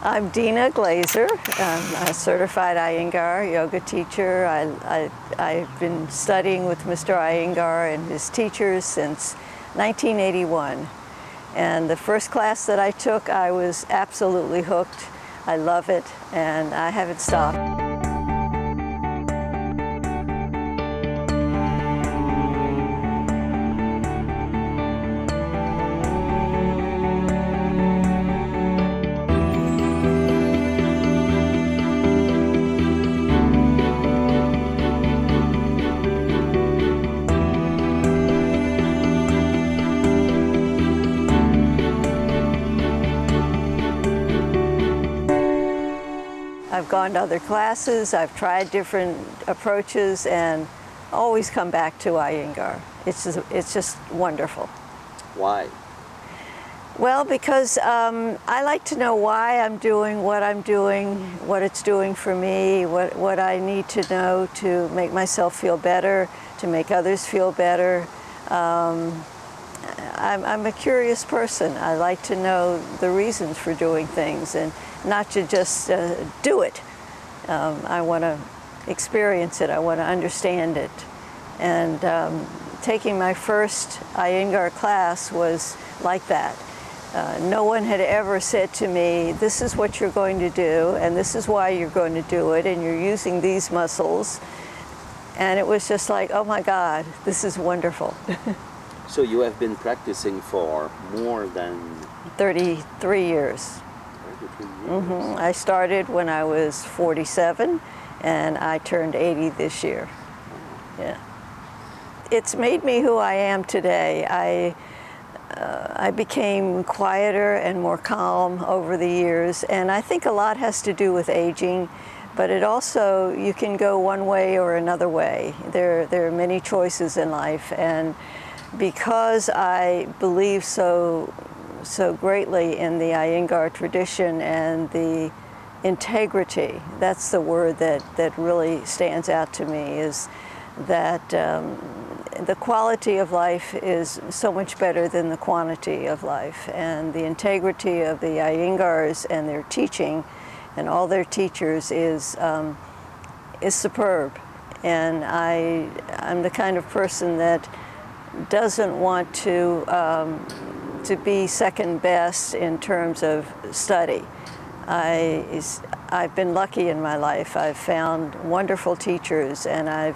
I'm Dena Glazer. I'm a certified Iyengar yoga teacher. I've been studying with Mr. Iyengar and his teachers since 1981. And the first class that I took, I was absolutely hooked. I love it, and I haven't stopped. I've gone to other classes, I've tried different approaches, and always come back to Iyengar. It's just wonderful. Why? Well, because I like to know why I'm doing, what it's doing for me, what I need to know to make myself feel better, to make others feel better. I'm a curious person. I like to know the reasons for doing things and not to just do it. I want to experience it. I want to understand it. And taking my first Iyengar class was like that. No one had ever said to me, this is what you're going to do, and this is why you're going to do it, and you're using these muscles. And it was just like, oh my God, this is wonderful. So you have been practicing for more than 33 years. 33 years. Mm-hmm. I started when I was 47, and I turned 80 this year. Yeah. It's made me who I am today. I became quieter and more calm over the years, and I think a lot has to do with aging, but it also, you can go one way or another way. There are many choices in life, and because I believe so greatly in the Iyengar tradition and the integrity, that's the word that really stands out to me, is that the quality of life is so much better than the quantity of life. And the integrity of the Iyengars and their teaching and all their teachers is superb. And I'm the kind of person that doesn't want to be second best in terms of study. I've been lucky in my life. I've found wonderful teachers, and I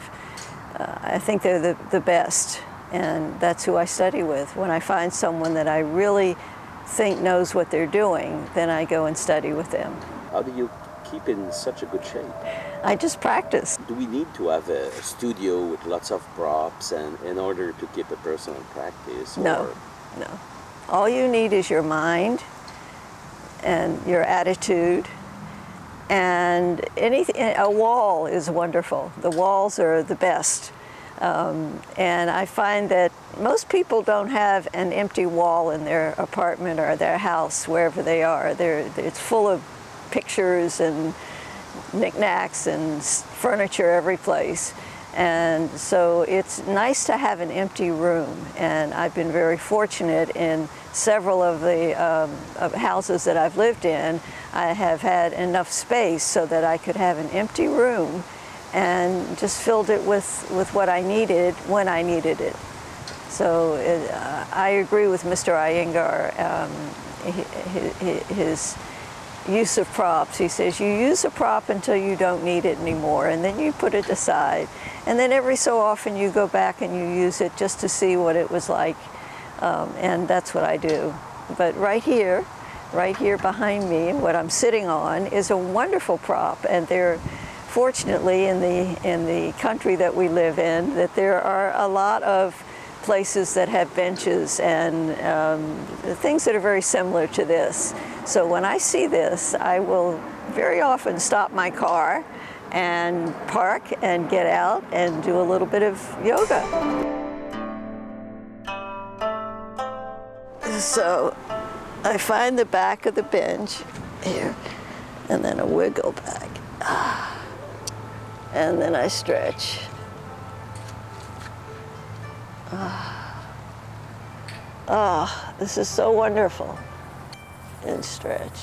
think they're the best, and that's who I study with. When I find someone that I really think knows what they're doing, then I go and study with them. How do you keep in such a good shape? I just practice. Do we need to have a studio with lots of props and in order to keep a personal practice? No. All you need is your mind and your attitude, and a wall is wonderful. The walls are the best. And I find that most people don't have an empty wall in their apartment or their house, wherever they are. It's full of pictures and knickknacks and furniture every place. And so it's nice to have an empty room. And I've been very fortunate in several of the houses that I've lived in. I have had enough space so that I could have an empty room and just filled it with what I needed when I needed it. So I agree with Mr. Iyengar, his use of props. He says you use a prop until you don't need it anymore, and then you put it aside. And then every so often you go back and you use it just to see what it was like, and that's what I do. But right here behind me, what I'm sitting on is a wonderful prop, and fortunately in the country that we live in, that there are a lot of places that have benches and things that are very similar to this. So when I see this, I will very often stop my car and park and get out and do a little bit of yoga. So I find the back of the bench here, and then a wiggle back. And then I stretch. Oh, this is so wonderful. And stretch.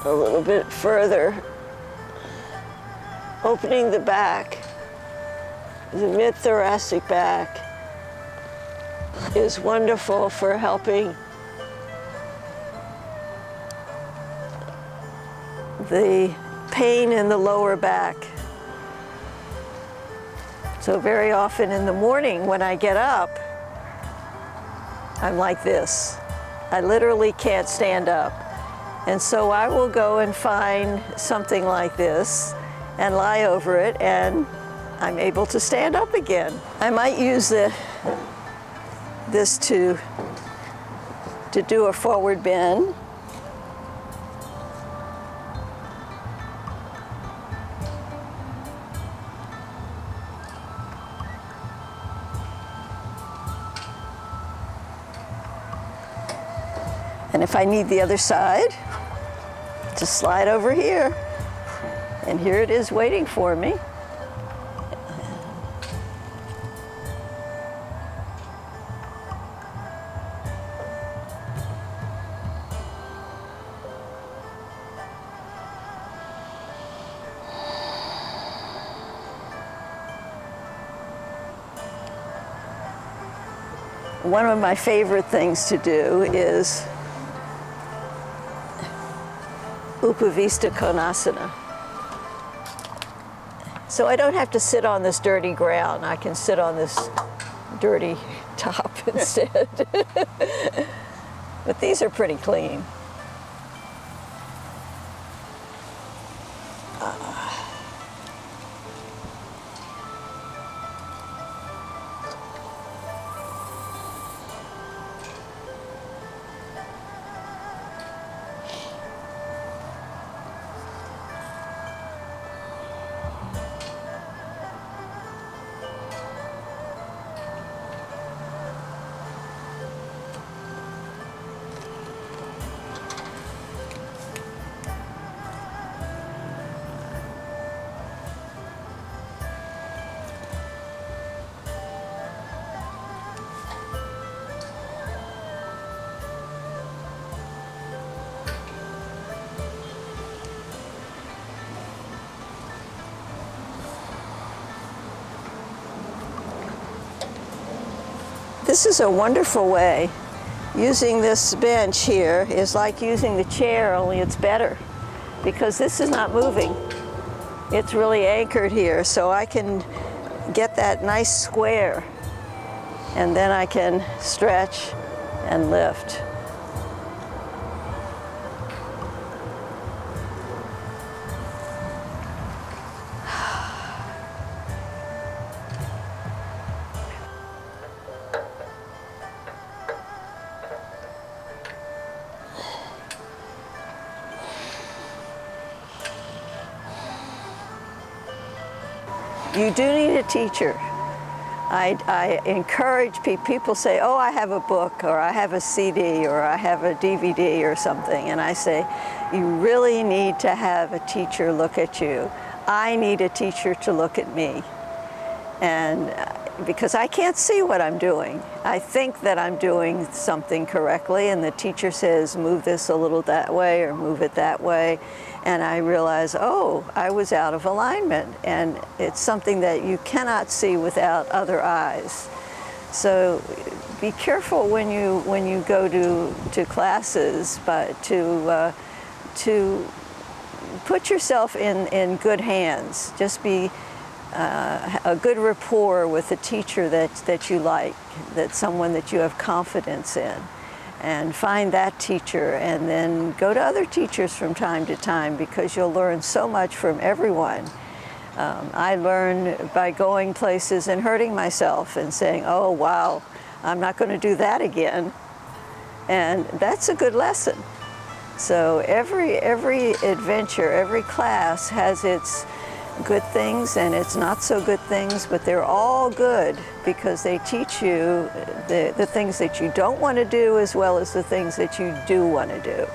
a little bit further, opening the back. The mid-thoracic back is wonderful for helping the pain in the lower back. So very often in the morning when I get up, I'm like this. I literally can't stand up. And so I will go and find something like this and lie over it, and I'm able to stand up again. I might use this to do a forward bend. And if I need the other side, just slide over here. And here it is waiting for me. One of my favorite things to do is Upavista Konasana. So I don't have to sit on this dirty ground. I can sit on this dirty top instead. But these are pretty clean. This is a wonderful way. Using this bench here is like using the chair, only it's better, because this is not moving. It's really anchored here, so I can get that nice square, and then I can stretch and lift. You do need a teacher. I encourage people say, oh, I have a book, or I have a CD, or I have a DVD or something. And I say, you really need to have a teacher look at you. I need a teacher to look at me. And because I can't see what I'm doing. I think that I'm doing something correctly, and the teacher says, move this a little that way or move it that way. And I realize, oh, I was out of alignment. And it's something that you cannot see without other eyes. So be careful when you go to classes, but to put yourself in good hands. Just be a good rapport with a teacher that you like, that's someone that you have confidence in. And find that teacher, and then go to other teachers from time to time, because you'll learn so much from everyone. I learn by going places and hurting myself and saying, oh, wow, I'm not going to do that again. And that's a good lesson. So every adventure, every class has its good things and its not so good things, but they're all good because they teach you the things that you don't want to do as well as the things that you do want to do.